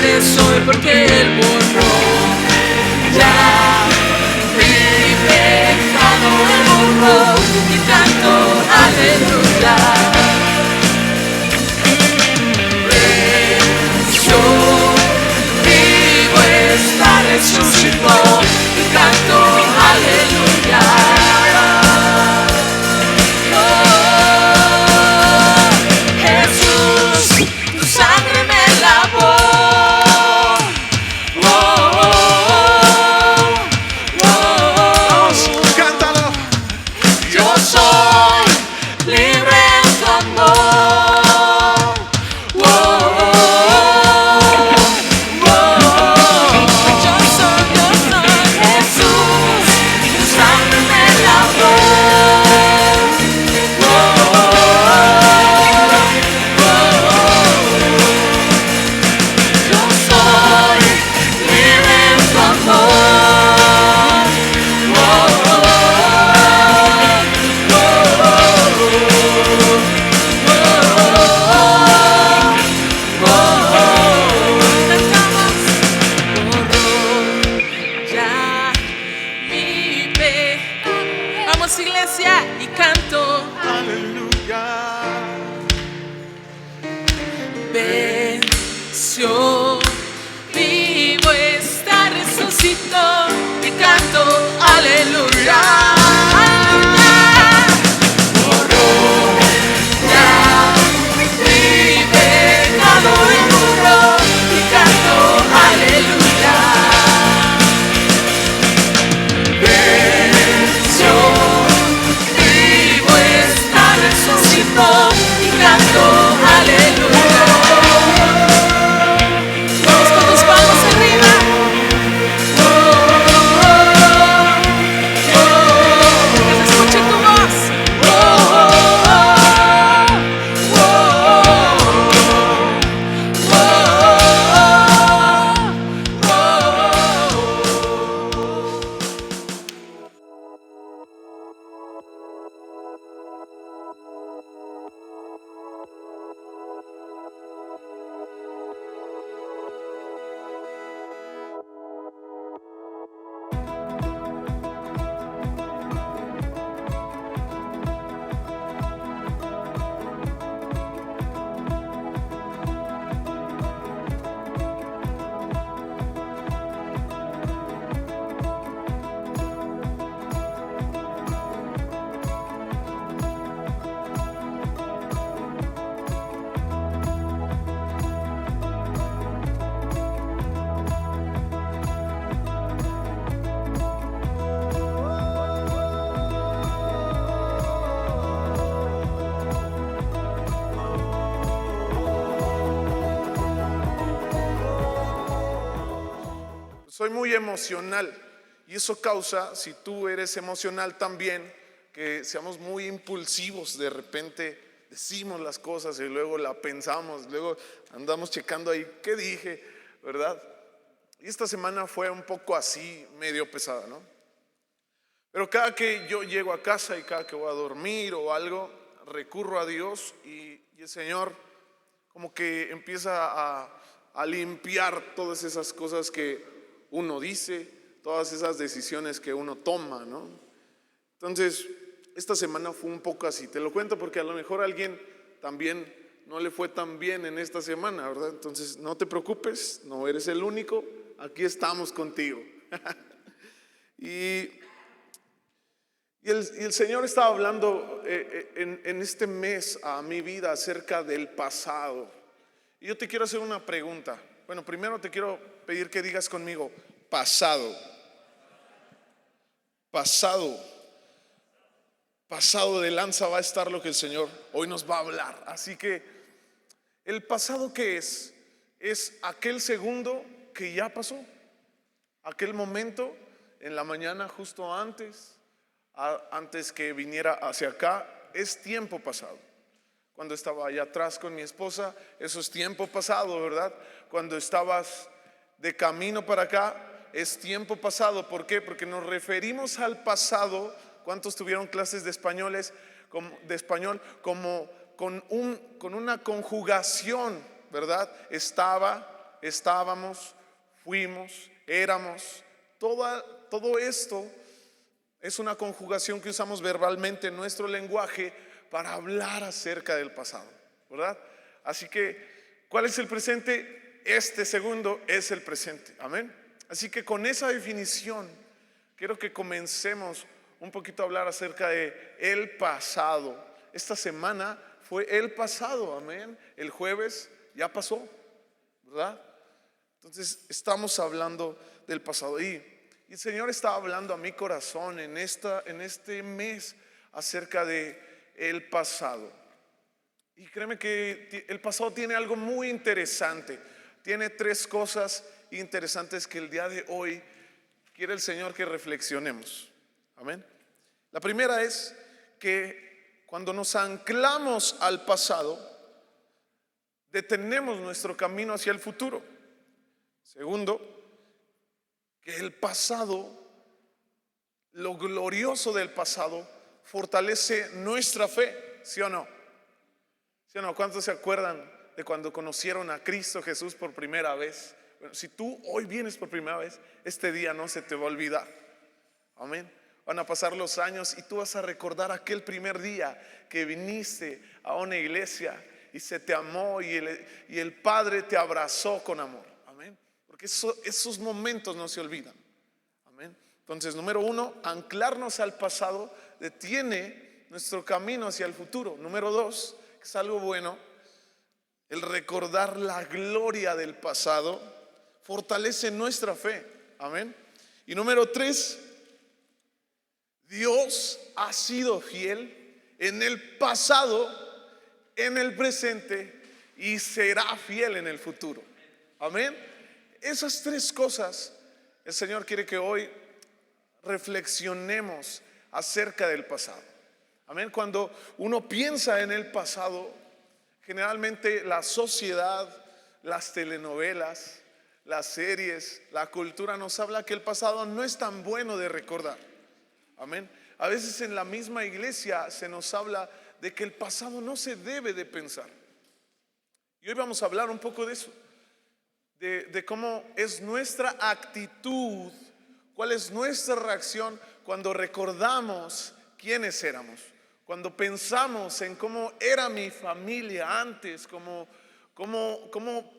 libre soy porque Él borró ya mi pecado, Él borró y canto aleluya. Yo vivo, está, resucitó y canto aleluya. Iglesia, y canto aleluya. Venció, vivo está, resucitó y canto aleluya. Borró ya mi pecado y borró y canto aleluya. Y canto aleluya. Vamos con tus manos arriba. Que se escuche tu voz. Soy muy emocional y eso causa, si tú eres emocional también, que seamos muy impulsivos. De repente decimos las cosas y luego la pensamos, luego andamos checando ahí qué dije, ¿verdad? Y esta semana fue un poco así, medio pesada, ¿no? Pero cada que yo llego a casa y cada que voy a dormir o algo, recurro a Dios y el Señor como que empieza a limpiar todas esas cosas que uno dice, todas esas decisiones que uno toma, ¿no? Entonces, esta semana fue un poco así. Te lo cuento porque a lo mejor a alguien también no le fue tan bien en esta semana, ¿verdad? Entonces, no te preocupes, no eres el único, aquí estamos contigo. y el Señor estaba hablando en este mes a mi vida acerca del pasado. Y yo te quiero hacer una pregunta. Bueno, primero te quiero pedir que digas conmigo, pasado. Pasado. Pasado de lanza va a estar lo que el Señor hoy nos va a hablar. Así que el pasado, ¿qué es? Es aquel segundo que ya pasó. Aquel momento en la mañana justo antes que viniera hacia acá, es tiempo pasado. Cuando estaba allá atrás con mi esposa, eso es tiempo pasado, ¿verdad? Cuando estabas de camino para acá, es tiempo pasado. ¿Por qué? Porque nos referimos al pasado. ¿Cuántos tuvieron clases de español? Como con una conjugación, ¿verdad? Estaba, estábamos, fuimos, éramos. Todo esto es una conjugación que usamos verbalmente en nuestro lenguaje para hablar acerca del pasado, ¿verdad? Así que, ¿cuál es el presente? Este segundo es el presente, amén. Así que con esa definición quiero que comencemos un poquito a hablar acerca de el pasado. Esta semana fue el pasado, amén. El jueves ya pasó, ¿verdad? Entonces estamos hablando del pasado y el Señor está hablando a mi corazón en este mes acerca de el pasado. Y créeme que el pasado tiene algo muy interesante. Tiene tres cosas interesantes que el día de hoy quiere el Señor que reflexionemos. Amén. La primera es que cuando nos anclamos al pasado, detenemos nuestro camino hacia el futuro. Segundo, que el pasado, lo glorioso del pasado, fortalece nuestra fe, ¿sí o no? ¿Sí o no? ¿Cuántos se acuerdan de cuando conocieron a Cristo Jesús por primera vez? Bueno, si tú hoy vienes por primera vez, este día no se te va a olvidar. Amén. Van a pasar los años y tú vas a recordar aquel primer día que viniste a una iglesia y se te amó y el Padre te abrazó con amor. Amén. Porque esos momentos no se olvidan. Amén. Entonces, número uno, anclarnos al pasado detiene nuestro camino hacia el futuro. Número dos, que es algo bueno, el recordar la gloria del pasado fortalece nuestra fe. Amén. Y número tres, Dios ha sido fiel en el pasado, en el presente y será fiel en el futuro. Amén. Esas tres cosas el Señor quiere que hoy reflexionemos acerca del pasado. Amén. Cuando uno piensa en el pasado, generalmente la sociedad, las telenovelas, las series, la cultura nos habla que el pasado no es tan bueno de recordar. Amén. A veces en la misma iglesia se nos habla de que el pasado no se debe de pensar. Y hoy vamos a hablar un poco de eso, de cómo es nuestra actitud, cuál es nuestra reacción cuando recordamos quiénes éramos, cuando pensamos en cómo era mi familia antes, cómo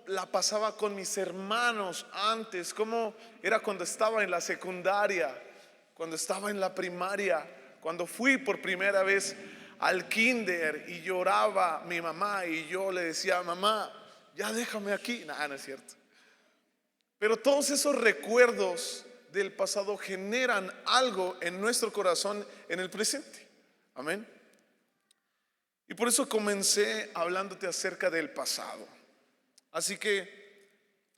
la pasaba con mis hermanos antes, cómo era cuando estaba en la secundaria, cuando estaba en la primaria, cuando fui por primera vez al kinder y lloraba mi mamá y yo le decía, mamá, ya déjame aquí. No, no es cierto. Pero todos esos recuerdos del pasado generan algo en nuestro corazón en el presente. Amén. Y por eso comencé hablándote acerca del pasado. Así que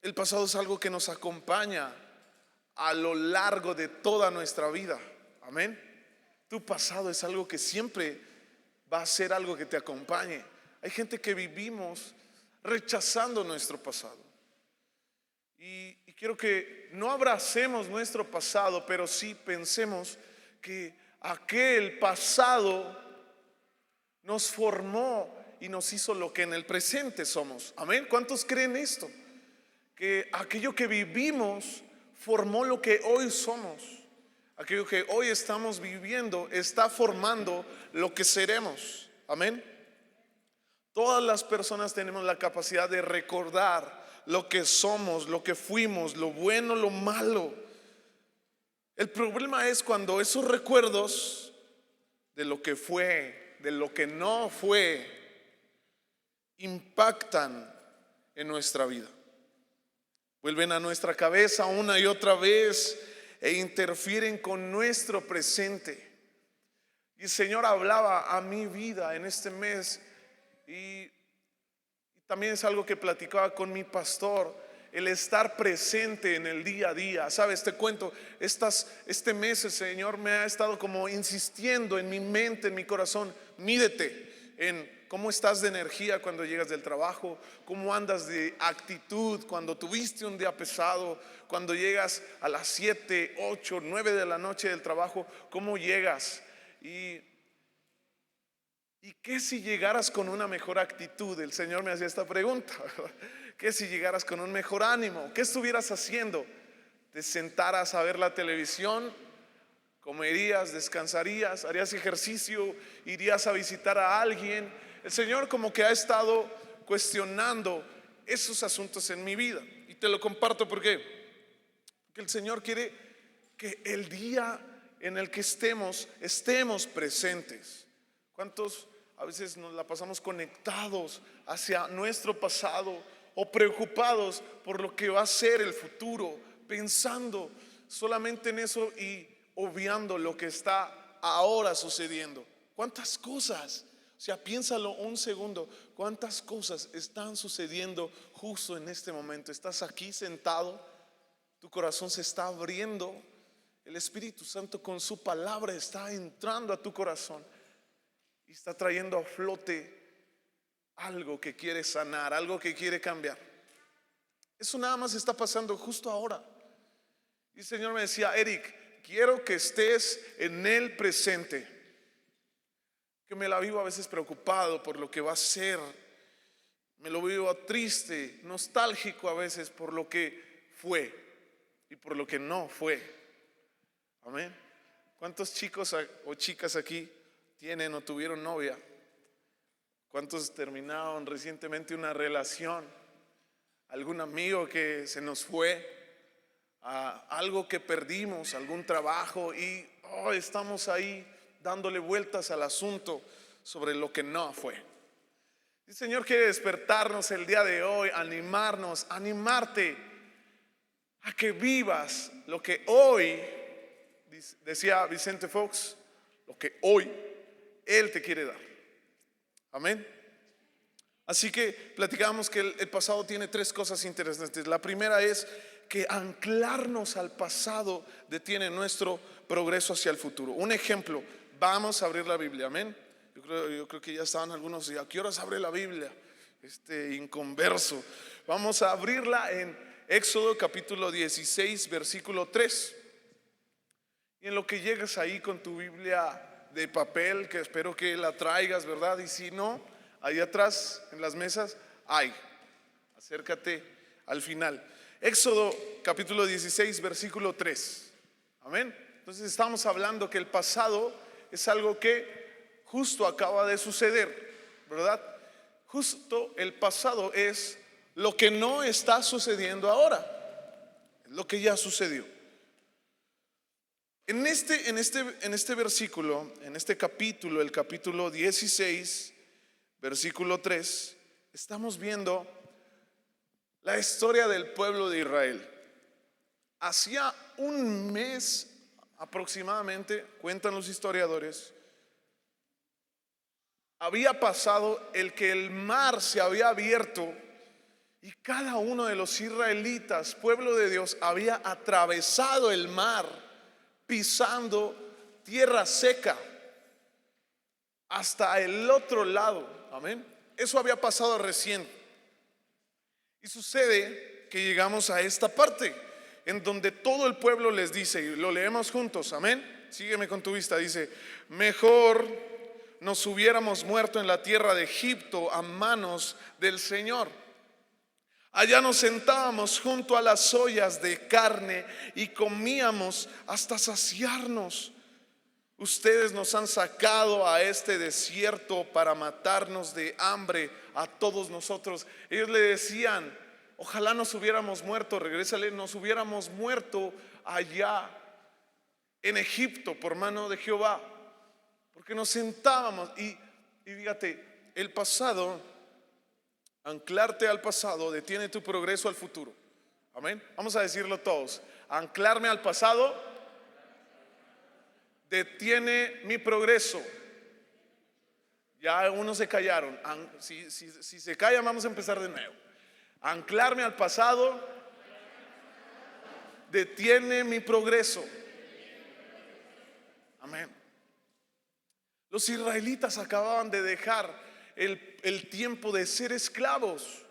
el pasado es algo que nos acompaña a lo largo de toda nuestra vida. Amén. Tu pasado es algo que siempre va a ser algo que te acompañe. Hay gente que vivimos rechazando nuestro pasado. Y quiero que no abracemos nuestro pasado, pero sí pensemos que aquel pasado nos formó y nos hizo lo que en el presente somos. Amén. ¿Cuántos creen esto? Que aquello que vivimos formó lo que hoy somos. Aquello que hoy estamos viviendo está formando lo que seremos. Amén. Todas las personas tenemos la capacidad de recordar lo que somos, lo que fuimos, lo bueno, lo malo. El problema es cuando esos recuerdos de lo que fue, de lo que no fue, impactan en nuestra vida. Vuelven a nuestra cabeza una y otra vez e interfieren con nuestro presente. Y el Señor hablaba a mi vida en este mes y también es algo que platicaba con mi pastor, el estar presente en el día a día. Sabes, te cuento, este mes el Señor me ha estado como insistiendo en mi mente, en mi corazón, mídete en cómo estás de energía cuando llegas del trabajo, cómo andas de actitud cuando tuviste un día pesado, cuando llegas a las 7, 8, 9 de la noche del trabajo, cómo llegas. ¿Y qué si llegaras con una mejor actitud? El Señor me hacía esta pregunta, ¿verdad? ¿Qué si llegaras con un mejor ánimo? ¿Qué estuvieras haciendo? ¿Te sentaras a ver la televisión? ¿Comerías? ¿Descansarías? ¿Harías ejercicio? ¿Irías a visitar a alguien? El Señor como que ha estado cuestionando esos asuntos en mi vida. Y te lo comparto porque el Señor quiere que el día en el que estemos presentes. ¿Cuántos a veces nos la pasamos conectados hacia nuestro pasado o preocupados por lo que va a ser el futuro, pensando solamente en eso y obviando lo que está ahora sucediendo? ¿Cuántas cosas? O sea, piénsalo un segundo. ¿Cuántas cosas están sucediendo justo en este momento? Estás aquí sentado, tu corazón se está abriendo, el Espíritu Santo con su palabra está entrando a tu corazón y está trayendo a flote algo que quiere sanar, algo que quiere cambiar. Eso nada más está pasando justo ahora. Y el Señor me decía: Eric, quiero que estés en el presente. Que me la vivo a veces preocupado por lo que va a ser, me lo vivo triste, nostálgico a veces por lo que fue y por lo que no fue. Amén. ¿Cuántos chicos o chicas aquí tienen o tuvieron novia? ¿Cuántos terminaron recientemente una relación? ¿Algún amigo que se nos fue? Algo que perdimos, algún trabajo y estamos ahí dándole vueltas al asunto sobre lo que no fue. El Señor quiere despertarnos el día de hoy, animarnos, animarte a que vivas lo que hoy, decía Vicente Fox, lo que hoy Él te quiere dar. Amén. Así que platicamos que el pasado tiene tres cosas interesantes. La primera es que anclarnos al pasado detiene nuestro progreso hacia el futuro. Un ejemplo, vamos a abrir la Biblia, amén. Yo creo que ya estaban algunos, ¿a qué horas abre la Biblia? Inconverso. Vamos a abrirla en Éxodo capítulo 16, versículo 3. Y en lo que llegues ahí con tu Biblia de papel, que espero que la traigas, ¿verdad? Y si no, ahí atrás en las mesas hay. Acércate al final. Éxodo capítulo 16, versículo 3. Amén. Entonces estamos hablando que el pasado es algo que justo acaba de suceder, ¿verdad? Justo el pasado es lo que no está sucediendo ahora, lo que ya sucedió. En este versículo, en este capítulo, el capítulo 16, versículo 3, estamos viendo la historia del pueblo de Israel. Hacía un mes aproximadamente, cuentan los historiadores, había pasado el que el mar se había abierto y cada uno de los israelitas, pueblo de Dios, había atravesado el mar pisando tierra seca hasta el otro lado. Amén. Eso había pasado recién. Y sucede que llegamos a esta parte en donde todo el pueblo les dice, y lo leemos juntos, amén. Sígueme con tu vista, dice: mejor nos hubiéramos muerto en la tierra de Egipto a manos del Señor. Allá nos sentábamos junto a las ollas de carne y comíamos hasta saciarnos. Ustedes nos han sacado a este desierto para matarnos de hambre a todos nosotros. Ellos le decían: ojalá nos hubiéramos muerto, regrésale, nos hubiéramos muerto allá en Egipto por mano de Jehová, porque nos sentábamos y fíjate, el pasado, anclarte al pasado detiene tu progreso al futuro. Amén. Vamos a decirlo todos: anclarme al pasado detiene mi progreso. Ya unos se callaron. Si se callan, vamos a empezar de nuevo. Anclarme al pasado detiene mi progreso. Amén. Los israelitas acababan de dejar el tiempo de ser esclavos.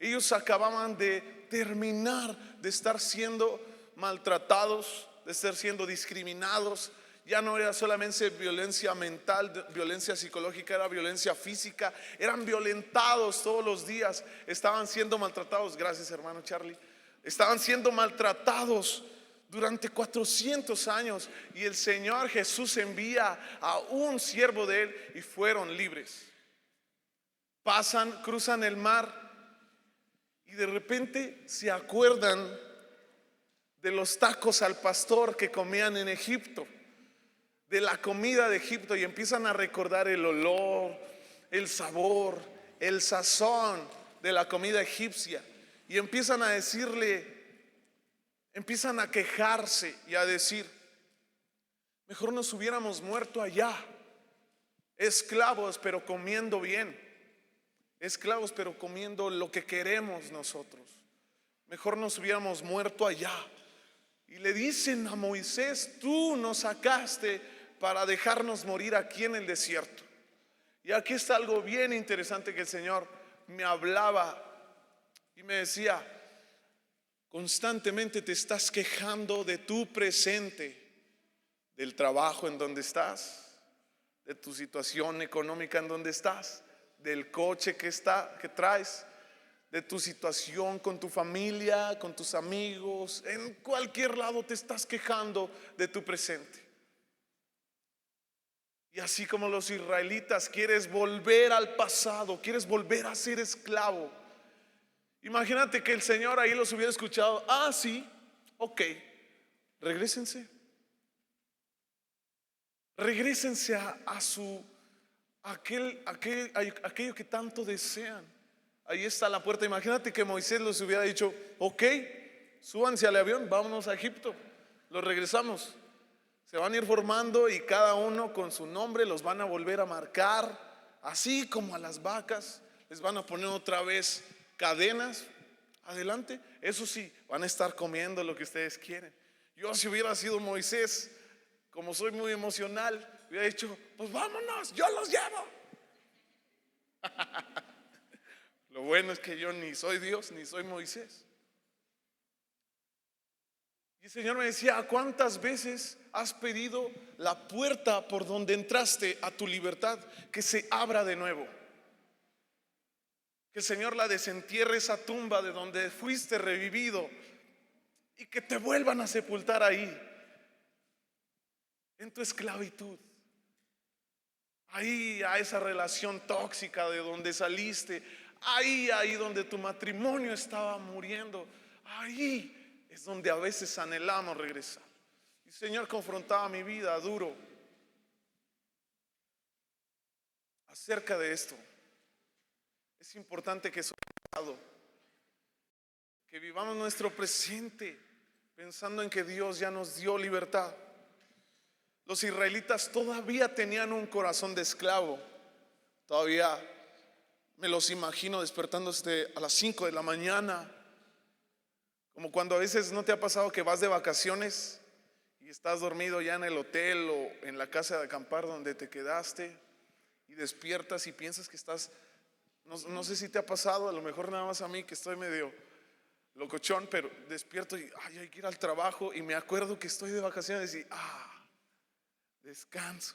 Ellos acababan de terminar de estar siendo maltratados, de estar siendo discriminados. ya no era solamente violencia mental, violencia psicológica, era violencia física. Eran violentados todos los días, estaban siendo maltratados. Gracias, hermano Charlie. Estaban siendo maltratados durante 400 años, y el Señor Jesús envía a un siervo de Él y fueron libres. Pasan, cruzan el mar y de repente se acuerdan de los tacos al pastor que comían en Egipto, de la comida de Egipto, y empiezan a recordar el olor, el sabor, el sazón de la comida egipcia, y empiezan a decirle, empiezan a quejarse y a decir: mejor nos hubiéramos muerto allá, esclavos pero comiendo bien, esclavos pero comiendo lo que queremos nosotros. Mejor nos hubiéramos muerto allá. Y le dicen a Moisés: tú nos sacaste para dejarnos morir aquí en el desierto. Y aquí está algo bien interesante que el Señor me hablaba y me decía: constantemente te estás quejando de tu presente, del trabajo en donde estás, de tu situación económica en donde estás, del coche que traes, de tu situación con tu familia, con tus amigos. En cualquier lado te estás quejando de tu presente. Y así como los israelitas, quieres volver al pasado, quieres volver a ser esclavo. Imagínate que el Señor ahí los hubiera escuchado: ah, sí, ok, regrésense. Regrésense a aquello que tanto desean. Ahí está la puerta. Imagínate que Moisés les hubiera dicho: ok, súbanse al avión, vámonos a Egipto, los regresamos. Se van a ir formando y cada uno con su nombre los van a volver a marcar, así como a las vacas les van a poner otra vez cadenas. Adelante, eso sí, van a estar comiendo lo que ustedes quieren. Yo, si hubiera sido Moisés, como soy muy emocional, hubiera dicho: pues vámonos, yo los llevo. Lo bueno es que yo ni soy Dios ni soy Moisés. Y el Señor me decía: ¿cuántas veces has pedido la puerta por donde entraste a tu libertad que se abra de nuevo? Que el Señor la desentierre, esa tumba de donde fuiste revivido, y que te vuelvan a sepultar ahí, en tu esclavitud, ahí a esa relación tóxica de donde saliste, ahí donde tu matrimonio estaba muriendo. Ahí es donde a veces anhelamos regresar. Y el Señor confrontaba mi vida duro acerca de esto. Es importante que vivamos nuestro presente pensando en que Dios ya nos dio libertad. Los israelitas todavía tenían un corazón de esclavo. Todavía me los imagino despertándose a las 5 de la mañana, como cuando a veces no te ha pasado que vas de vacaciones y estás dormido ya en el hotel o en la casa de acampar donde te quedaste, y despiertas y piensas que estás, no sé si te ha pasado, a lo mejor nada más a mí que estoy medio locochón, pero despierto y hay que ir al trabajo, y me acuerdo que estoy de vacaciones y descanso.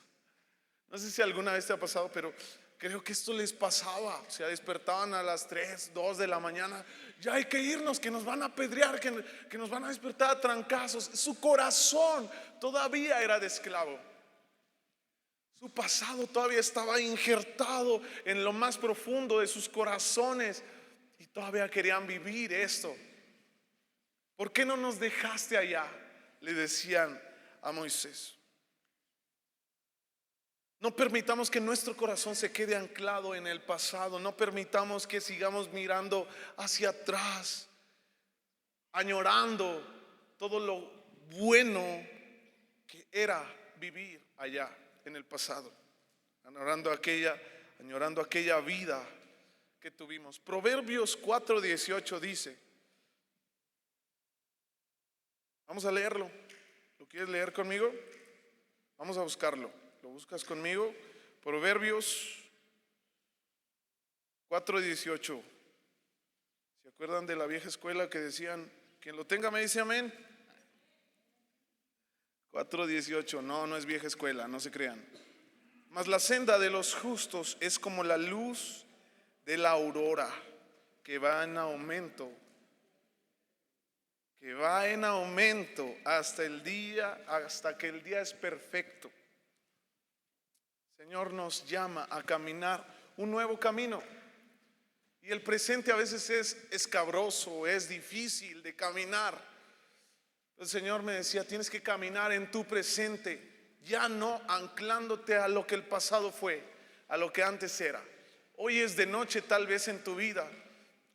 No sé si alguna vez te ha pasado, pero creo que esto les pasaba. O sea, despertaban a las 3, 2 de la mañana. Ya hay que irnos, que nos van a apedrear, que nos van a despertar a trancazos. Su corazón todavía era de esclavo. Su pasado todavía estaba injertado en lo más profundo de sus corazones, y todavía querían vivir esto. ¿Por qué no nos dejaste allá?, le decían a Moisés. No permitamos que nuestro corazón se quede anclado en el pasado. No permitamos que sigamos mirando hacia atrás, añorando todo lo bueno que era vivir allá en el pasado, añorando aquella vida que tuvimos. Proverbios 4:18 dice, vamos a leerlo. ¿Lo quieres leer conmigo? Vamos a buscarlo. ¿Lo buscas conmigo? Proverbios 4:18. ¿Se acuerdan de la vieja escuela que decían: quien lo tenga me dice amén? 4:18, no es vieja escuela, no se crean. Mas la senda de los justos es como la luz de la aurora, que va en aumento hasta que el día es perfecto. El Señor nos llama a caminar un nuevo camino. Y el presente a veces es escabroso, es difícil de caminar. El Señor me decía, tienes que caminar en tu presente, ya no anclándote a lo que el pasado fue, a lo que antes era. Hoy es de noche tal vez en tu vida,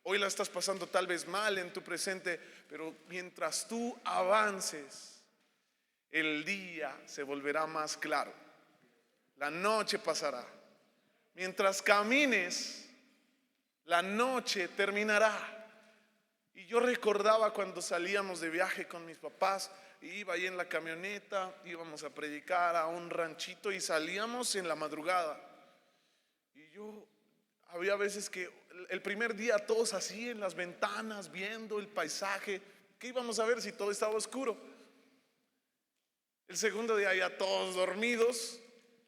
hoy la estás pasando tal vez mal en tu presente, pero mientras tú avances, el día se volverá más claro, la noche pasará. Mientras camines, la noche terminará. Y yo recordaba cuando salíamos de viaje con mis papás, iba ahí en la camioneta, íbamos a predicar a un ranchito y salíamos en la madrugada. Y yo, había veces que el primer día todos así en las ventanas viendo el paisaje, ¿qué íbamos a ver si todo estaba oscuro? El segundo día ya todos dormidos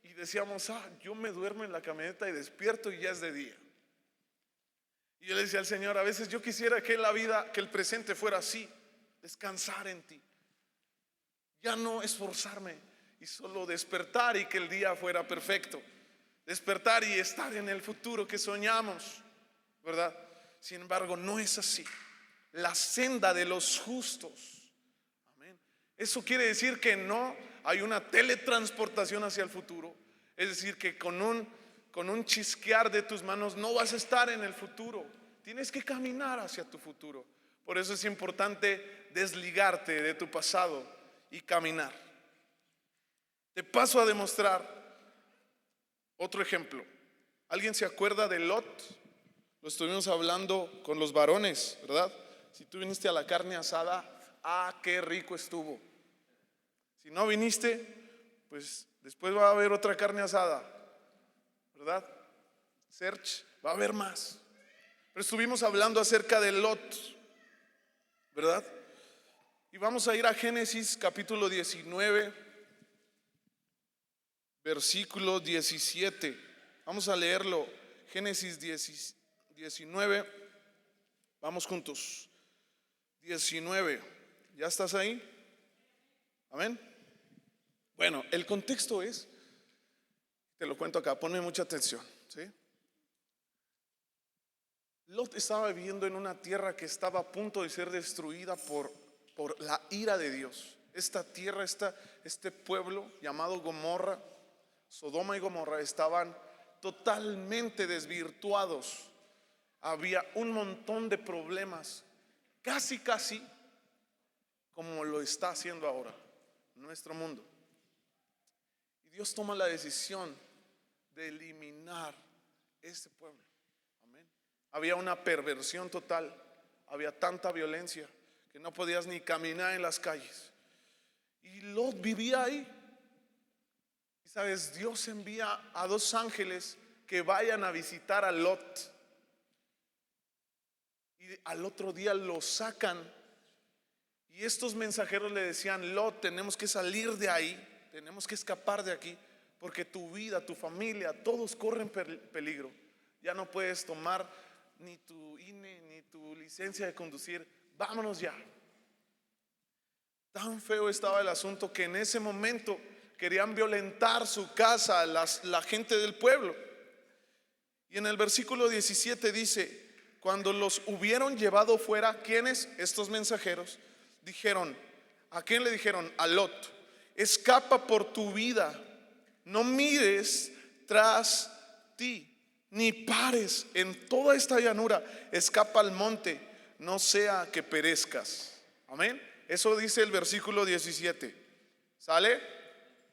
y decíamos, yo me duermo en la camioneta y despierto y ya es de día. Y yo le decía al Señor, a veces yo quisiera que la vida, que el presente fuera así, descansar en ti, ya no esforzarme y solo despertar y que el día fuera perfecto, despertar y estar en el futuro que soñamos, ¿verdad? Sin embargo, no es así. La senda de los justos, amén. Eso quiere decir que no hay una teletransportación hacia el futuro, es decir, que con un chisquear de tus manos no vas a estar en el futuro. Tienes que caminar hacia tu futuro. Por eso es importante desligarte de tu pasado y caminar. Te paso a demostrar otro ejemplo. ¿Alguien se acuerda de Lot? Lo estuvimos hablando con los varones, ¿verdad? Si tú viniste a la carne asada, qué rico estuvo. Si no viniste, pues después va a haber otra carne asada, ¿verdad? Search, va a haber más. Pero estuvimos hablando acerca de Lot, ¿verdad? Y vamos a ir a Génesis capítulo 19, versículo 17. Vamos a leerlo. Génesis 19. Vamos juntos. 19. ¿Ya estás ahí? Amén. Bueno, el contexto es, te lo cuento acá, ponme mucha atención, ¿sí? Lot estaba viviendo en una tierra que estaba a punto de ser destruida por la ira de Dios. Esta tierra, este pueblo llamado Gomorra, Sodoma y Gomorra, estaban totalmente desvirtuados. Había un montón de problemas, casi como lo está haciendo ahora nuestro mundo. Y Dios toma la decisión de eliminar este pueblo. Amén. Había una perversión total, había tanta violencia que no podías ni caminar en las calles. Y Lot vivía ahí. Y sabes, Dios envía a 2 ángeles que vayan a visitar a Lot. Y al otro día lo sacan. Y estos mensajeros le decían: Lot, tenemos que salir de ahí, tenemos que escapar de aquí, porque tu vida, tu familia, todos corren peligro. Ya no puedes tomar ni tu INE ni tu licencia de conducir. Vámonos ya. Tan feo estaba el asunto que en ese momento querían violentar su casa, la gente del pueblo. Y en el versículo 17 dice: cuando los hubieron llevado fuera, ¿quiénes? Estos mensajeros dijeron, ¿a quién le dijeron? A Lot: escapa por tu vida, no mires tras ti, ni pares en toda esta llanura, escapa al monte, no sea que perezcas. Amén. Eso dice el versículo 17. ¿Sale?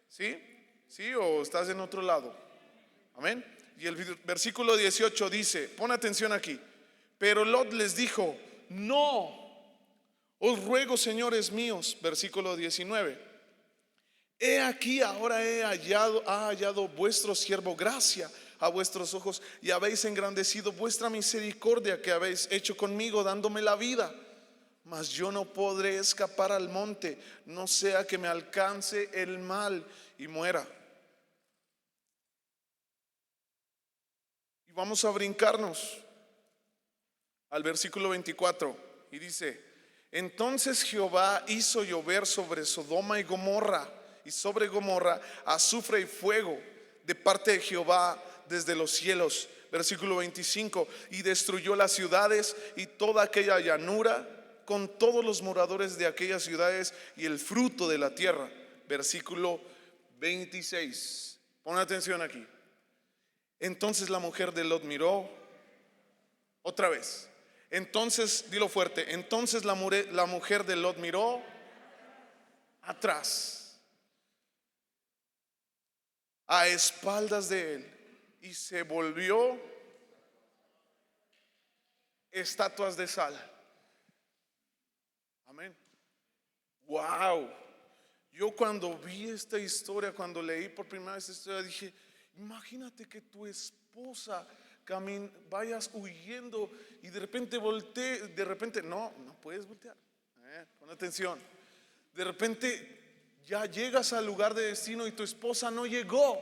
¿Sí? ¿Sí o estás en otro lado? Amén. Y el versículo 18 dice, pon atención aquí: pero Lot les dijo: no, os ruego, señores míos. Versículo 19: he aquí, ahora ha hallado vuestro siervo gracia a vuestros ojos, y habéis engrandecido vuestra misericordia que habéis hecho conmigo, dándome la vida. mas yo no podré escapar al monte, no sea que me alcance el mal y muera. Y vamos a brincarnos al versículo 24 y dice: entonces Jehová hizo llover sobre Sodoma y Gomorra, y sobre Gomorra azufre y fuego de parte de Jehová desde los cielos. Versículo 25: y destruyó las ciudades y toda aquella llanura, con todos los moradores de aquellas ciudades y el fruto de la tierra. Versículo 26. Pon atención aquí. Entonces la mujer de Lot miró otra vez. Entonces, dilo fuerte. Entonces la mujer de Lot miró atrás, a espaldas de él, y se volvió estatuas de sal. Amén. Wow. Yo cuando vi esta historia, cuando leí por primera vez esta historia, dije: imagínate que tu esposa vayas huyendo y de repente voltee, de repente no puedes voltear. Pon atención. De repente ya llegas al lugar de destino y tu esposa no llegó,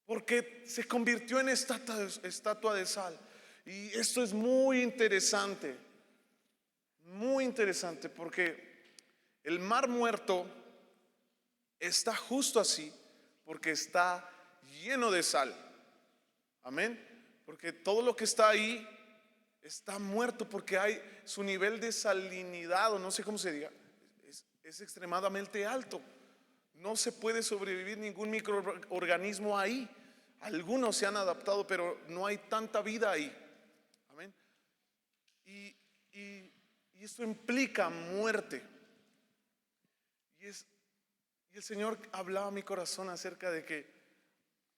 porque se convirtió en estatua de sal. Y esto es muy interesante, porque el mar muerto está justo así, porque está lleno de sal. Amén. Porque todo lo que está ahí está muerto, porque hay su nivel de salinidad, o no sé cómo se diga, es extremadamente alto. No se puede sobrevivir ningún microorganismo ahí. Algunos se han adaptado, pero no hay tanta vida ahí. Amén. Y esto implica muerte. Y el Señor hablaba a mi corazón acerca de que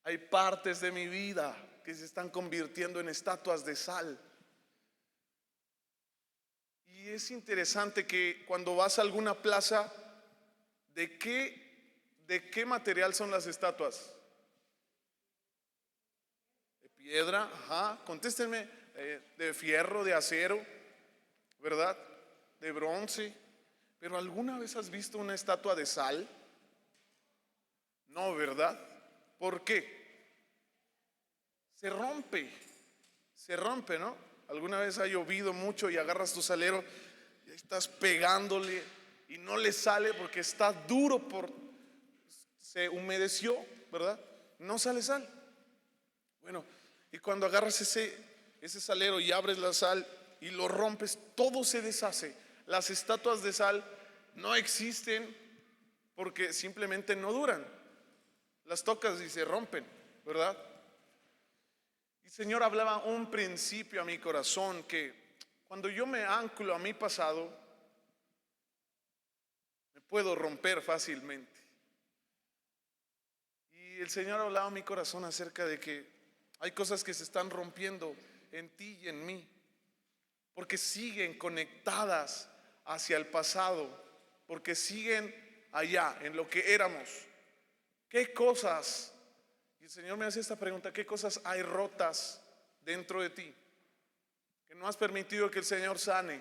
hay partes de mi vida que se están convirtiendo en estatuas de sal. Y es interesante que cuando vas a alguna plaza, ¿de qué material son las estatuas? De piedra, ajá, contéstenme, de fierro, de acero, ¿verdad? De bronce. Pero ¿alguna vez has visto una estatua de sal? No, ¿verdad? ¿Por qué? Se rompe, ¿no? Alguna vez ha llovido mucho y agarras tu salero y estás pegándole y no le sale porque está duro, se humedeció, ¿verdad? No sale sal. Bueno, y cuando agarras ese salero y abres la sal y lo rompes, todo se deshace. Las estatuas de sal no existen porque simplemente no duran. Las tocas y se rompen, ¿verdad? Y el Señor hablaba un principio a mi corazón, que cuando yo me anclo a mi pasado, me puedo romper fácilmente. Y el Señor hablaba a mi corazón acerca de que hay cosas que se están rompiendo en ti y en mí, porque siguen conectadas hacia el pasado, porque siguen allá en lo que éramos. ¿Qué cosas? Y el Señor me hace esta pregunta: ¿qué cosas hay rotas dentro de ti que no has permitido que el Señor sane?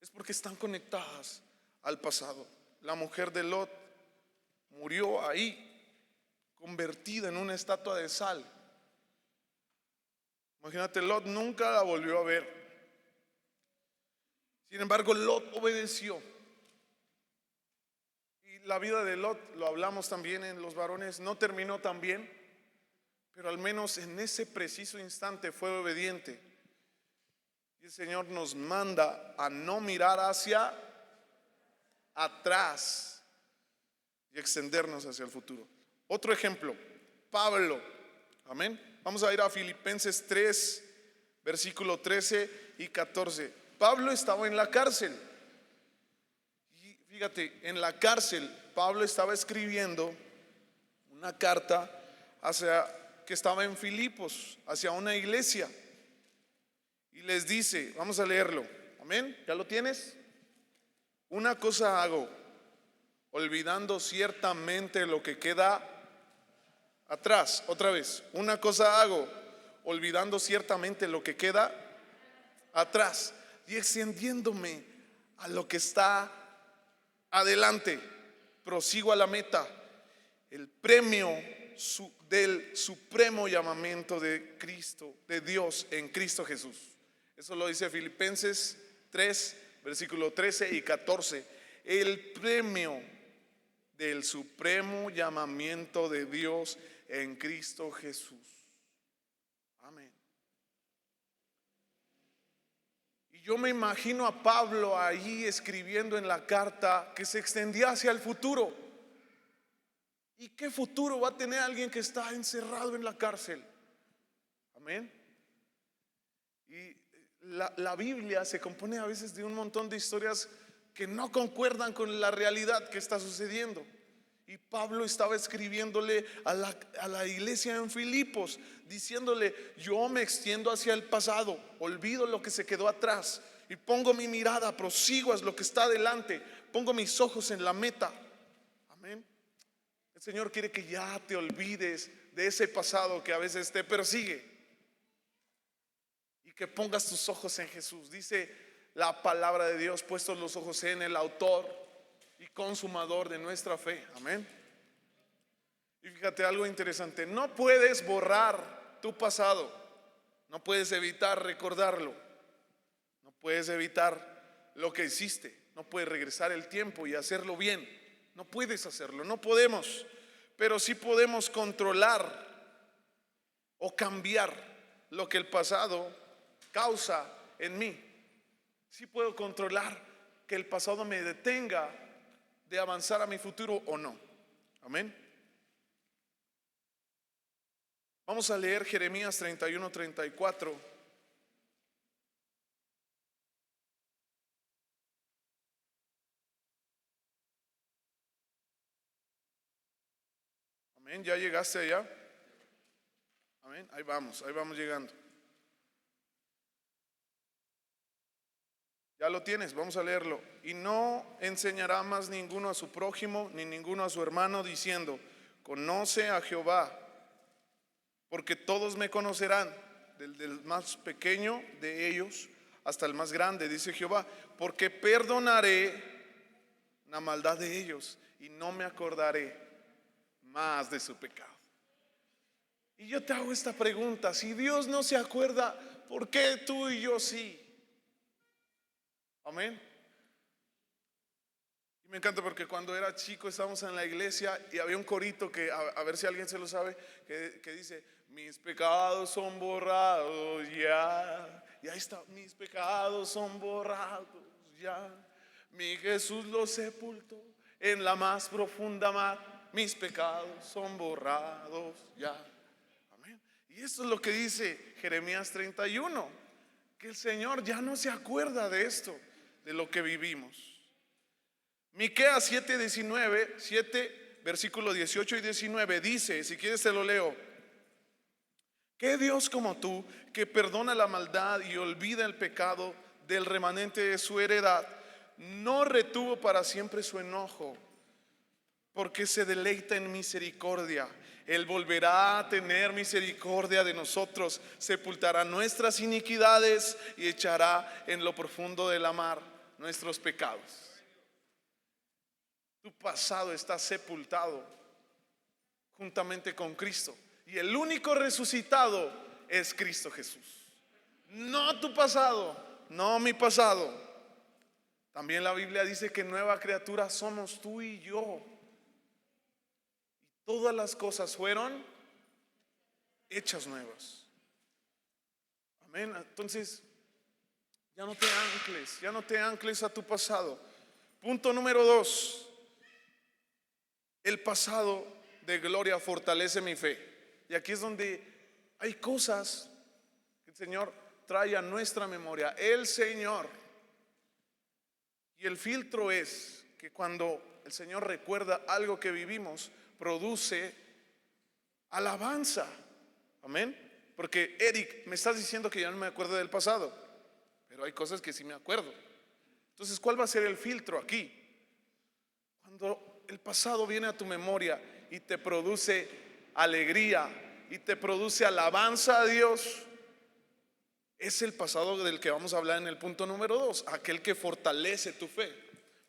Es porque están conectadas al pasado. La mujer de Lot murió ahí, convertida en una estatua de sal. Imagínate, Lot nunca la volvió a ver. Sin embargo, Lot obedeció. Y la vida de Lot, lo hablamos también en los varones, no terminó tan bien, pero al menos en ese preciso instante fue obediente. Y el Señor nos manda a no mirar hacia atrás y extendernos hacia el futuro. Otro ejemplo, Pablo. Amén. Vamos a ir a Filipenses 3, versículo 13 y 14. Pablo estaba en la cárcel. Y fíjate, en la cárcel Pablo estaba escribiendo una carta que estaba en Filipos, hacia una iglesia. Y les dice, vamos a leerlo. Amén. ¿Ya lo tienes? Una cosa hago, olvidando ciertamente lo que queda atrás. Otra vez, una cosa hago, olvidando ciertamente lo que queda atrás y extendiéndome a lo que está adelante. Prosigo a la meta, el premio del supremo llamamiento de Cristo, de Dios en Cristo Jesús. Eso lo dice Filipenses 3, versículo 13 y 14. El premio del supremo llamamiento de Dios en Cristo Jesús. Amén. Y yo me imagino a Pablo ahí escribiendo en la carta que se extendía hacia el futuro. ¿Y qué futuro va a tener alguien que está encerrado en la cárcel? Amén. Y la Biblia se compone a veces de un montón de historias que no concuerdan con la realidad que está sucediendo. Y Pablo estaba escribiéndole a la iglesia en Filipos, diciéndole: yo me extiendo hacia el pasado, olvido lo que se quedó atrás y pongo mi mirada, prosigo a lo que está adelante, pongo mis ojos en la meta. Amén. El Señor quiere que ya te olvides de ese pasado que a veces te persigue y que pongas tus ojos en Jesús. Dice la palabra de Dios: puestos los ojos en el autor y consumador de nuestra fe. Amén. Y fíjate algo interesante: no puedes borrar tu pasado, no puedes evitar recordarlo, no puedes evitar lo que hiciste, no puedes regresar el tiempo y hacerlo bien. No puedes hacerlo, no podemos, pero sí podemos controlar o cambiar lo que el pasado causa en mí. Sí puedo controlar que el pasado me detenga de avanzar a mi futuro o no. Amén. Vamos a leer Jeremías 31-34. Amén. ¿Ya llegaste allá? Amén. Ahí vamos llegando. Ya lo tienes, vamos a leerlo. Y no enseñará más ninguno a su prójimo, ni ninguno a su hermano, diciendo: conoce a Jehová, porque todos me conocerán, desde el más pequeño de ellos hasta el más grande, dice Jehová, porque perdonaré la maldad de ellos y no me acordaré más de su pecado. Y yo te hago esta pregunta: si Dios no se acuerda, ¿por qué tú y yo sí? Amén. Y me encanta porque cuando era chico estábamos en la iglesia y había un corito que a ver si alguien se lo sabe, que dice: mis pecados son borrados ya. Y ahí está: mis pecados son borrados ya. Mi Jesús los sepultó en la más profunda mar. Mis pecados son borrados ya. Amén. Y esto es lo que dice Jeremías 31, que el Señor ya no se acuerda de esto, de lo que vivimos. Miqueas 7, versículo 18 y 19 dice, si quieres te lo leo: ¿qué Dios como tú, que perdona la maldad y olvida el pecado del remanente de su heredad, no retuvo para siempre su enojo, porque se deleita en misericordia? Él volverá a tener misericordia de nosotros, sepultará nuestras iniquidades y echará en lo profundo de la mar nuestros pecados. Tu pasado está sepultado juntamente con Cristo, y el único resucitado es Cristo Jesús. No tu pasado, no mi pasado. También la Biblia dice que nueva criatura somos tú y yo. Todas las cosas fueron hechas nuevas. Amén. Entonces, ya no te ancles a tu pasado. Punto número 2. El pasado de gloria fortalece mi fe. Y aquí es donde hay cosas que el Señor trae a nuestra memoria. El Señor. Y el filtro es que cuando el Señor recuerda algo que vivimos, produce alabanza. Amén. Porque Eric, me estás diciendo que ya no me acuerdo del pasado, pero hay cosas que sí me acuerdo. Entonces, ¿cuál va a ser el filtro aquí? Cuando el pasado viene a tu memoria y te produce alegría y te produce alabanza a Dios, es el pasado del que vamos a hablar en el punto número 2, aquel que fortalece tu fe.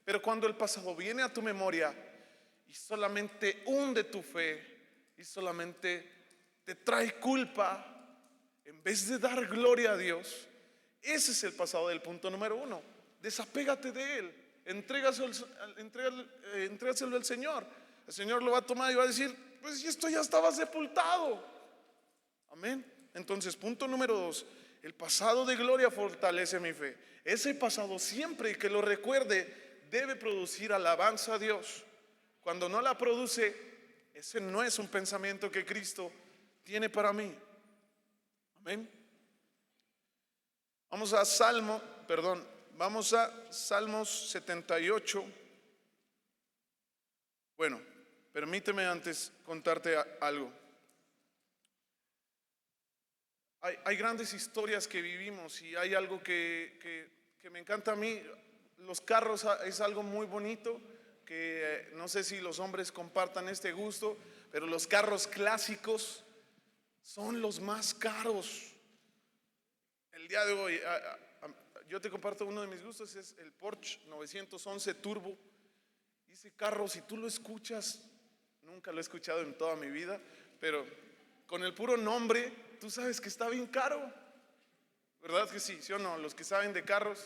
Pero cuando el pasado viene a tu memoria y solamente hunde tu fe y solamente te trae culpa, en vez de dar gloria a Dios, ese es el pasado del punto número 1. Desapégate de él, entrégaselo al Señor. El Señor lo va a tomar y va a decir: pues esto ya estaba sepultado. Amén. Entonces, punto número 2, el pasado de gloria fortalece mi fe. Ese pasado, siempre que lo recuerde, debe producir alabanza a Dios. Cuando no la produce, ese no es un pensamiento que Cristo tiene para mí. Amén. Vamos a Salmos 78. Bueno, permíteme antes contarte algo. Hay grandes historias que vivimos y hay algo que me encanta a mí. Los carros es algo muy bonito, que no sé si los hombres compartan este gusto, pero los carros clásicos son los más caros. El día de hoy, yo te comparto uno de mis gustos, es el Porsche 911 Turbo. Y ese carro, si tú lo escuchas, nunca lo he escuchado en toda mi vida, pero con el puro nombre, tú sabes que está bien caro. ¿Verdad que sí? ¿Sí o no? Los que saben de carros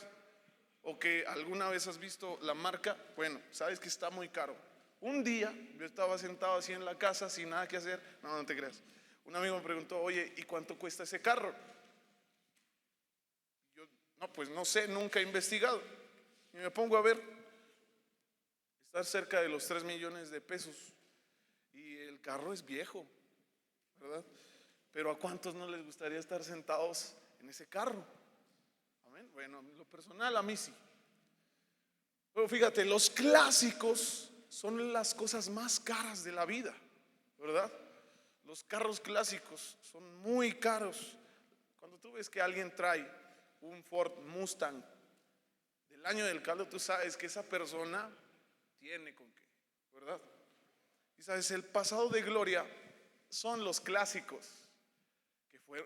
o que alguna vez has visto la marca, bueno, sabes que está muy caro. Un día yo estaba sentado así en la casa sin nada que hacer. No te creas. Un amigo me preguntó: oye, ¿y cuánto cuesta ese carro? Yo, no, pues no sé, nunca he investigado. Y me pongo a ver, está cerca de los 3 millones de pesos. Y el carro es viejo, ¿verdad? Pero ¿a cuántos no les gustaría estar sentados en ese carro? Amén. Bueno, en lo personal a mí sí. Pero fíjate, los clásicos son las cosas más caras de la vida, ¿verdad? Los carros clásicos son muy caros. Cuando tú ves que alguien trae un Ford Mustang del año del caldo, tú sabes que esa persona tiene con qué, ¿verdad? Y sabes, el pasado de gloria son los clásicos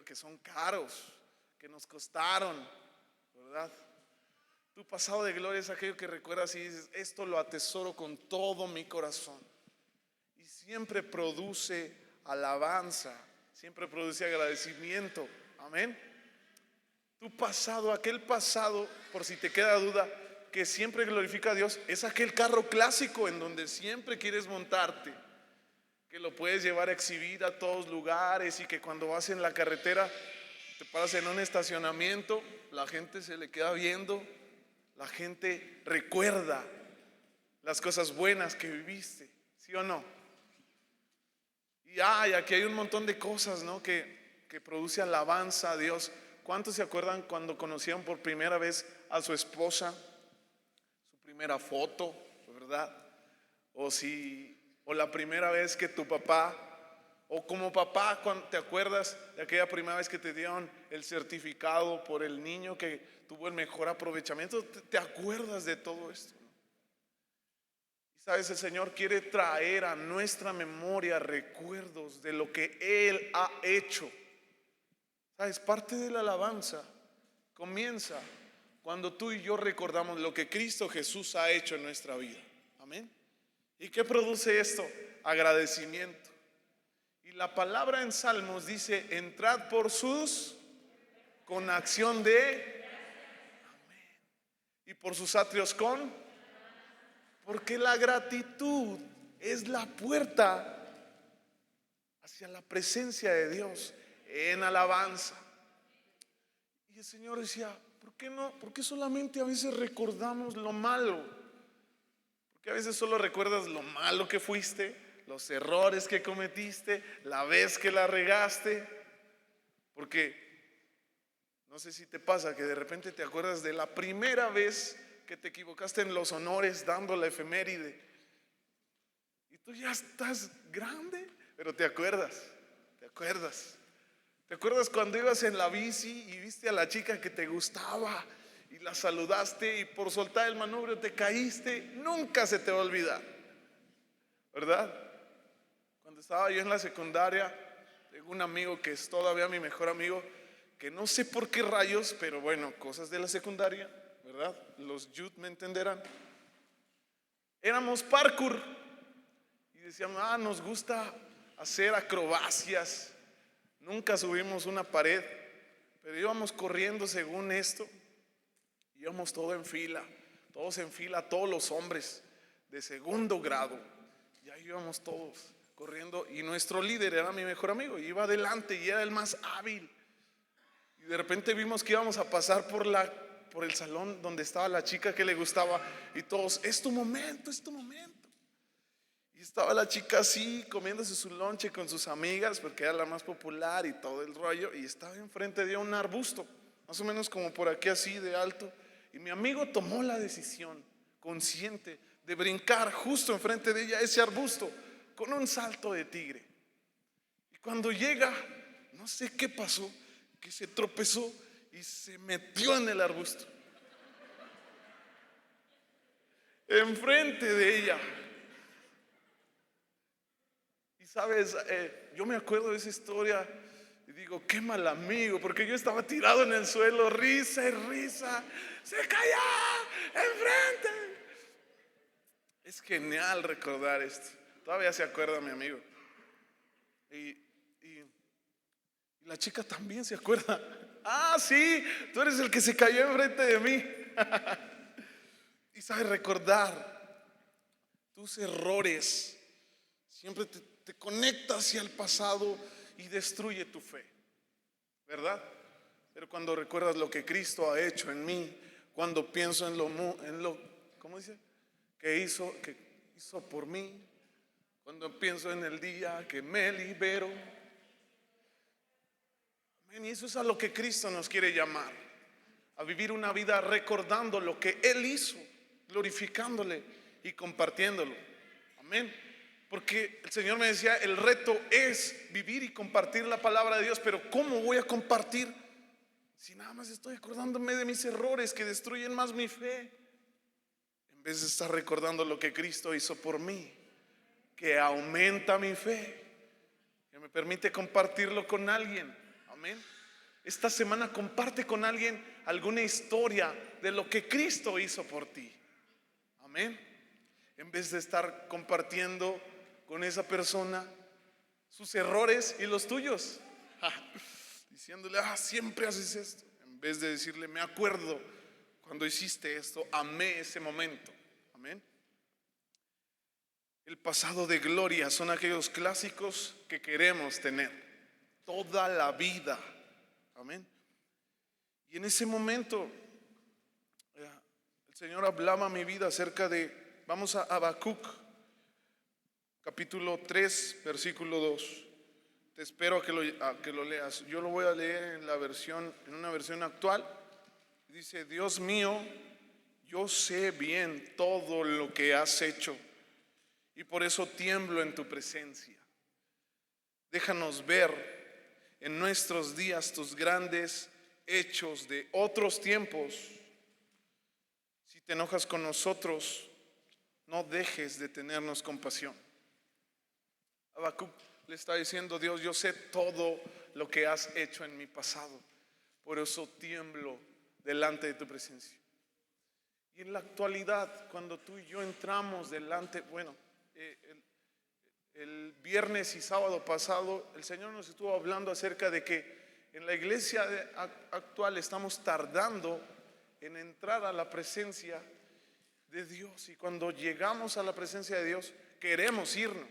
que son caros, que nos costaron, ¿verdad? Tu pasado de gloria es aquello que recuerdas y dices: esto lo atesoro con todo mi corazón. Y siempre produce alabanza, siempre produce agradecimiento. Amén. Tu pasado, aquel pasado, por si te queda duda, que siempre glorifica a Dios, es aquel carro clásico en donde siempre quieres montarte, que lo puedes llevar a exhibir a todos lugares y que cuando vas en la carretera te paras en un estacionamiento, la gente se le queda viendo, la gente recuerda las cosas buenas que viviste, ¿sí o no? Y aquí hay un montón de cosas, ¿no? que produce alabanza a Dios. ¿Cuántos se acuerdan cuando conocieron por primera vez a su esposa? Su primera foto, ¿verdad? O la primera vez que tu papá, o como papá, cuando te acuerdas de aquella primera vez que te dieron el certificado por el niño que tuvo el mejor aprovechamiento. Te acuerdas de todo esto, ¿no? Y sabes, el Señor quiere traer a nuestra memoria recuerdos de lo que Él ha hecho. Sabes, parte de la alabanza comienza cuando tú y yo recordamos lo que Cristo Jesús ha hecho en nuestra vida. Amén. ¿Y qué produce esto? Agradecimiento. Y la palabra en Salmos dice: entrad por sus con acción de amén. Y por sus atrios porque la gratitud es la puerta hacia la presencia de Dios en alabanza. Y el Señor decía: ¿por qué no? ¿Por qué solamente a veces recordamos lo malo? Porque a veces solo recuerdas lo malo que fuiste, los errores que cometiste, la vez que la regaste. Porque no sé si te pasa que de repente te acuerdas de la primera vez que te equivocaste en los honores dando la efeméride. Y tú ya estás grande, pero te acuerdas. ¿Te acuerdas cuando ibas en la bici y viste a la chica que te gustaba y la saludaste y por soltar el manubrio te caíste? Nunca se te va a olvidar, ¿verdad? Cuando estaba yo en la secundaria, tengo un amigo que es todavía mi mejor amigo, que no sé por qué rayos, pero bueno, cosas de la secundaria, ¿verdad? Los youth me entenderán. Éramos parkour y decíamos, nos gusta hacer acrobacias. Nunca subimos una pared, pero íbamos corriendo según esto. Íbamos todos en fila, todos los hombres de segundo grado. Y ahí íbamos todos corriendo y nuestro líder era mi mejor amigo, y iba adelante y era el más hábil. Y de repente vimos que íbamos a pasar por el salón donde estaba la chica que le gustaba, y todos, es tu momento, es tu momento. Y estaba la chica así comiéndose su lonche con sus amigas porque era la más popular y todo el rollo, y estaba enfrente de un arbusto, más o menos como por aquí así de alto. Y mi amigo tomó la decisión consciente de brincar justo enfrente de ella ese arbusto con un salto de tigre. Y cuando llega, no sé qué pasó, que se tropezó y se metió en el arbusto enfrente de ella. Y sabes, yo me acuerdo de esa historia y digo, qué mal amigo, porque yo estaba tirado en el suelo, risa y risa, se cayó enfrente. Es genial recordar esto. Todavía se acuerda mi amigo. Y la chica también se acuerda. Sí, tú eres el que se cayó enfrente de mí. Y sabes, recordar tus errores siempre te conecta hacia el pasado y destruye tu fe, ¿verdad? Pero cuando recuerdas lo que Cristo ha hecho en mí, cuando pienso en lo ¿cómo dice? Que hizo por mí, cuando pienso en el día que me libero. Amén. Y eso es a lo que Cristo nos quiere llamar, a vivir una vida recordando lo que Él hizo, glorificándole y compartiéndolo. Amén. Porque el Señor me decía, el reto es vivir y compartir la palabra de Dios. Pero ¿cómo voy a compartir si nada más estoy acordándome de mis errores que destruyen más mi fe, en vez de estar recordando lo que Cristo hizo por mí, que aumenta mi fe, que me permite compartirlo con alguien? Amén. Esta semana comparte con alguien alguna historia de lo que Cristo hizo por ti. Amén. En vez de estar compartiendo con esa persona sus errores y los tuyos, diciéndole, siempre haces esto, en vez de decirle, me acuerdo cuando hiciste esto, amé ese momento. Amén. El pasado de gloria son aquellos clásicos que queremos tener toda la vida. Amén. Y en ese momento el Señor hablaba a mi vida acerca de, vamos a Habacuc capítulo 3 versículo 2. Te espero a que lo leas. Yo lo voy a leer en una versión actual. Dice, Dios mío, yo sé bien todo lo que has hecho y por eso tiemblo en tu presencia. Déjanos ver en nuestros días tus grandes hechos de otros tiempos. Si te enojas con nosotros, no dejes de tenernos compasión. Habacuc le está diciendo, Dios, yo sé todo lo que has hecho en mi pasado, por eso tiemblo delante de tu presencia. Y en la actualidad, cuando tú y yo entramos delante, el viernes y sábado pasado, el Señor nos estuvo hablando acerca de que en la iglesia actual estamos tardando en entrar a la presencia de Dios, y cuando llegamos a la presencia de Dios queremos irnos,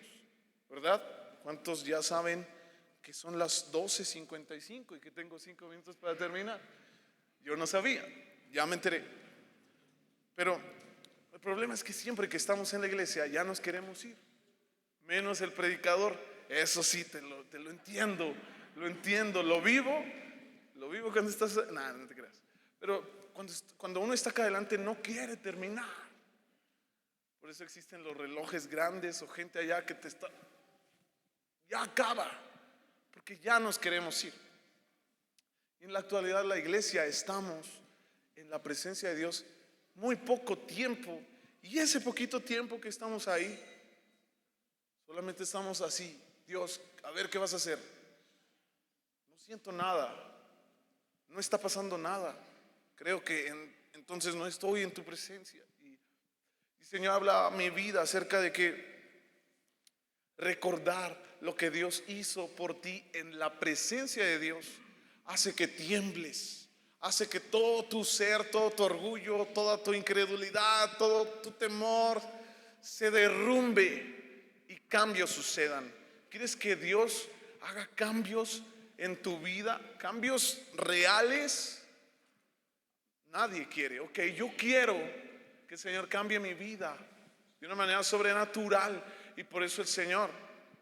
¿verdad? ¿Cuántos ya saben que son las 12:55 y que tengo 5 minutos para terminar? Yo no sabía, ya me enteré. Pero el problema es que siempre que estamos en la iglesia ya nos queremos ir, menos el predicador. Eso sí, te lo entiendo, lo vivo cuando estás, no te creas. Pero cuando uno está acá adelante no quiere terminar. Por eso existen los relojes grandes o gente allá que ya acaba, porque ya nos queremos ir. Y en la actualidad la iglesia estamos en la presencia de Dios muy poco tiempo, y ese poquito tiempo que estamos ahí solamente estamos así, Dios, a ver qué vas a hacer. No siento nada, no está pasando nada. Creo que entonces no estoy en tu presencia. Y Señor, habla a mi vida acerca de que recordar lo que Dios hizo por ti en la presencia de Dios hace que tiembles, hace que todo tu ser, todo tu orgullo, toda tu incredulidad, todo tu temor se derrumbe y cambios sucedan. ¿Quieres que Dios haga cambios en tu vida? Cambios reales. Nadie quiere. Ok, yo quiero que el Señor cambie mi vida de una manera sobrenatural. Y por eso el Señor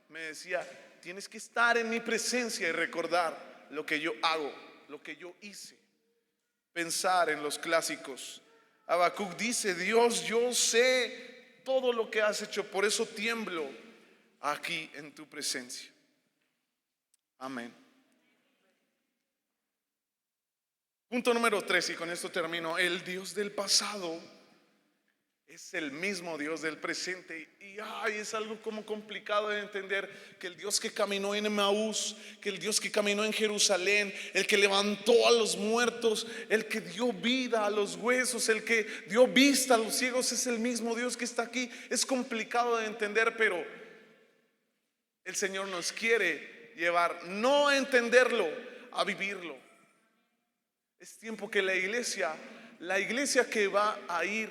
me decía: tienes que estar en mi presencia y recordar lo que yo hago, lo que yo hice. Pensar en los clásicos. Habacuc dice: Dios, yo sé todo lo que has hecho, por eso tiemblo aquí en tu presencia. Amén. Punto número 3, y con esto termino. El Dios del pasado es el mismo Dios del presente. Y es algo como complicado de entender, que el Dios que caminó en Emaús, que el Dios que caminó en Jerusalén, el que levantó a los muertos, el que dio vida a los huesos, el que dio vista a los ciegos, es el mismo Dios que está aquí. Es complicado de entender, pero el Señor nos quiere llevar no a entenderlo, a vivirlo. Es tiempo que la iglesia que va a ir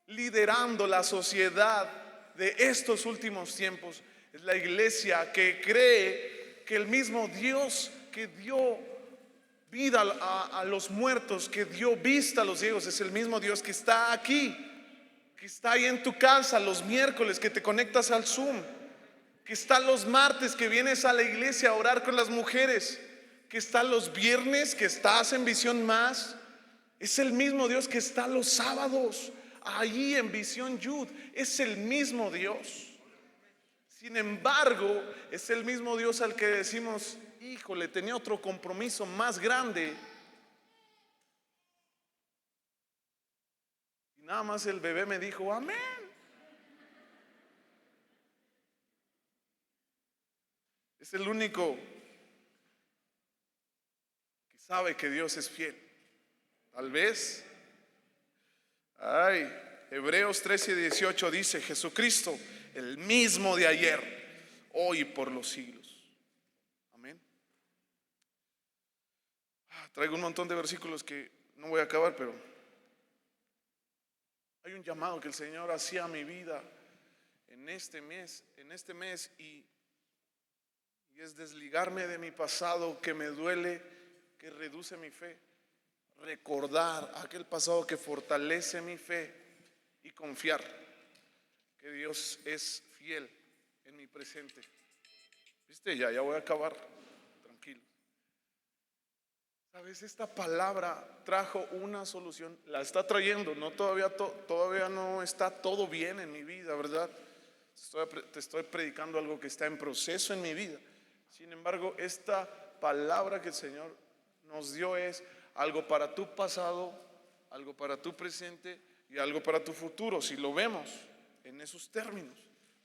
liderando la sociedad de estos últimos tiempos, es la iglesia que cree que el mismo Dios que dio vida a los muertos, que dio vista a los ciegos, es el mismo Dios que está aquí, que está ahí en tu casa los miércoles, que te conectas al Zoom, que está los martes, que vienes a la iglesia a orar con las mujeres, que está los viernes, que estás en Visión Más. Es el mismo Dios que está los sábados allí en Visión Yud. Es el mismo Dios. Sin embargo, es el mismo Dios al que decimos: híjole, tenía otro compromiso más grande, y nada más el bebé me dijo amén. Es el único que sabe que Dios es fiel. Tal vez, Hebreos 13:18 dice: Jesucristo, el mismo de ayer, hoy y por los siglos. Amén. Traigo un montón de versículos que no voy a acabar, pero hay un llamado que el Señor hacía a mi vida en este mes, y es desligarme de mi pasado que me duele, que reduce mi fe. Recordar aquel pasado que fortalece mi fe y confiar que Dios es fiel en mi presente. ¿Viste? Ya voy a acabar. Tranquilo. Sabes, esta palabra trajo una solución, la está trayendo. No, todavía no está todo bien en mi vida, ¿verdad? Te estoy predicando algo que está en proceso en mi vida. Sin embargo, esta palabra que el Señor nos dio es algo para tu pasado, algo para tu presente y algo para tu futuro. Si lo vemos en esos términos,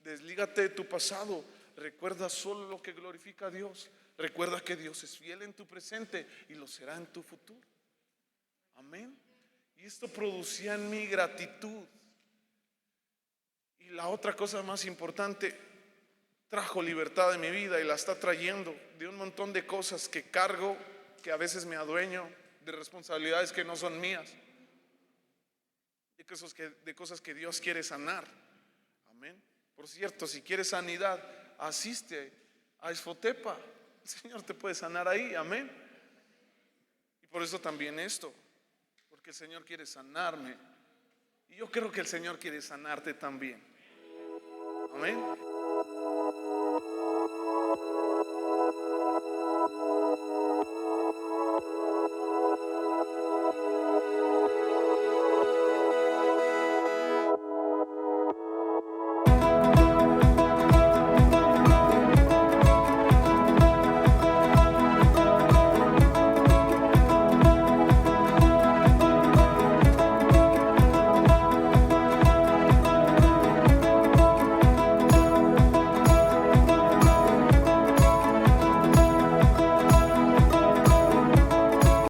deslígate de tu pasado, recuerda solo lo que glorifica a Dios, recuerda que Dios es fiel en tu presente y lo será en tu futuro. Amén. Y esto producía en mí gratitud. Y la otra cosa más importante, trajo libertad de mi vida, y la está trayendo, de un montón de cosas que cargo, que a veces me adueño, de responsabilidades que no son mías, de cosas que Dios quiere sanar. Amén. Por cierto, si quieres sanidad, asiste a Esfotepa. El Señor te puede sanar ahí. Amén. Y por eso también esto, porque el Señor quiere sanarme, y yo creo que el Señor quiere sanarte también. Amén.